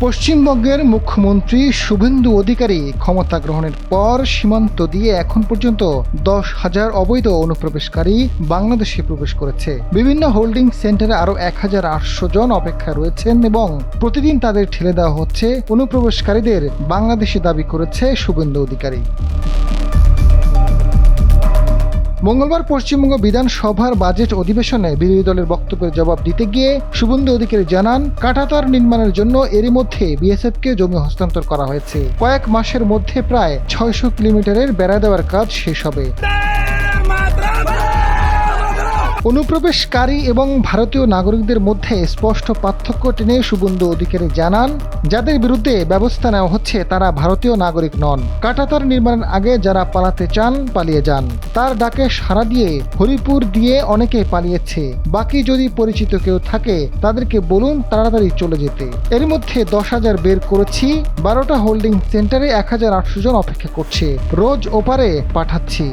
পশ্চিমবঙ্গের মুখ্যমন্ত্রী শুভেন্দু অধিকারী ক্ষমতা গ্রহণের পর সীমান্ত দিয়ে এখন পর্যন্ত 10,000 অবৈধ অনুপ্রবেশকারী বাংলাদেশে প্রবেশ করেছে। বিভিন্ন হোল্ডিং সেন্টারে আরো 1,800 জন অপেক্ষায় রয়েছেন এবং প্রতিদিন তাদের ঠেলে দেওয়া হচ্ছে অনুপ্রবেশকারীদের বাংলাদেশে, দাবি করেছে শুভেন্দু অধিকারী। মঙ্গলবার পশ্চিমবঙ্গ বিধানসভার বাজেট অধিবেশনে বিরোধী দলের বক্তব্যের জবাব দিতে গিয়ে শুভেন্দু অধিকারী জানান, কাঁটাতার নির্মাণের জন্য এরই মধ্যে বিএসএফকে জমি হস্তান্তর করা হয়েছে। কয়েক মাসের মধ্যে প্রায় 600 কিলোমিটারের বেড়া দেওয়ার কাজ শেষ হবে। অনুপ্রবেশকারী এবং ভারতীয় নাগরিকদের মধ্যে স্পষ্ট পার্থক্য টেনে শুভেন্দু অধিকারী জানান, যাদের বিরুদ্ধে ব্যবস্থা নেওয়া হচ্ছে তারা ভারতীয় নাগরিক নন। কাঁটাতার নির্মাণের আগে যারা পালাতে চান পালিয়ে যান। তার ডাকে সাড়া দিয়ে হরিপুর দিয়ে অনেকে পালিয়েছে। বাকি যদি পরিচিত কেউ থাকে তাদেরকে বলুন তাড়াতাড়ি চলে যেতে। এর মধ্যে 10,000 বের করেছি। 12টা হোল্ডিং সেন্টারে 1,800 জন অপেক্ষা করছে। রোজ ওপারে পাঠাচ্ছি।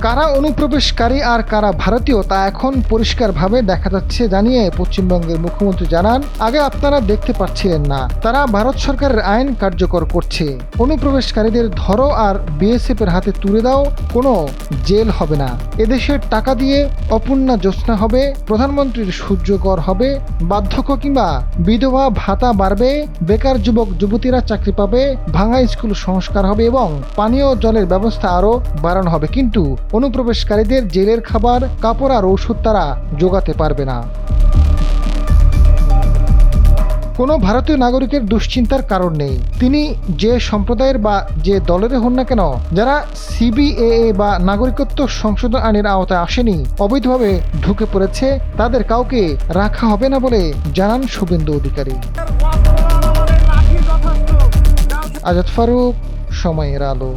কারা অনুপ্রবেশকারী আর কারা ভারতীয় তা এখন পরিষ্কারভাবে দেখা যাচ্ছে জানিয়ে পশ্চিমবঙ্গের মুখ্যমন্ত্রী জানান, আগে আপনারা দেখতে পাচ্ছিলেন না, তারা ভারত সরকারের আইন কার্যকর করছে। অনুপ্রবেশকারীদের ধরো আর বিএসএফ এর হাতে তুলে দাও, কোনো জেল হবে না। এদেশের টাকা দিয়ে অপূর্ণা জ্যোৎস্না হবে, প্রধানমন্ত্রীর সূর্যগর হবে, বার্ধক্য কিংবা বিধবা ভাতা বাড়বে, বেকার যুবক যুবতীরা চাকরি পাবে, ভাঙা স্কুল সংস্কার হবে এবং পানীয় জলের ব্যবস্থা আরও বাড়ানো হবে। কিন্তু অনুপ্রবেশকারীদের জেলের খাবার, কাপড় আর ওষুধ তারা জোগাতে পারবে না। কোনো ভারতীয় নাগরিকের দুশ্চিন্তার কারণ নেই। তিনি যে সম্প্রদায়ের বা যে দলের হন না কেন, যারা সিবিএএ বা নাগরিকত্ব সংশোধন আইনের আওতায় আসেনি, অবৈধভাবে ঢুকে পড়েছে, তাদের কাউকে রাখা হবে না বলে জানান শুভেন্দু অধিকারী। আজাদ ফারুক, সময়ের আলো।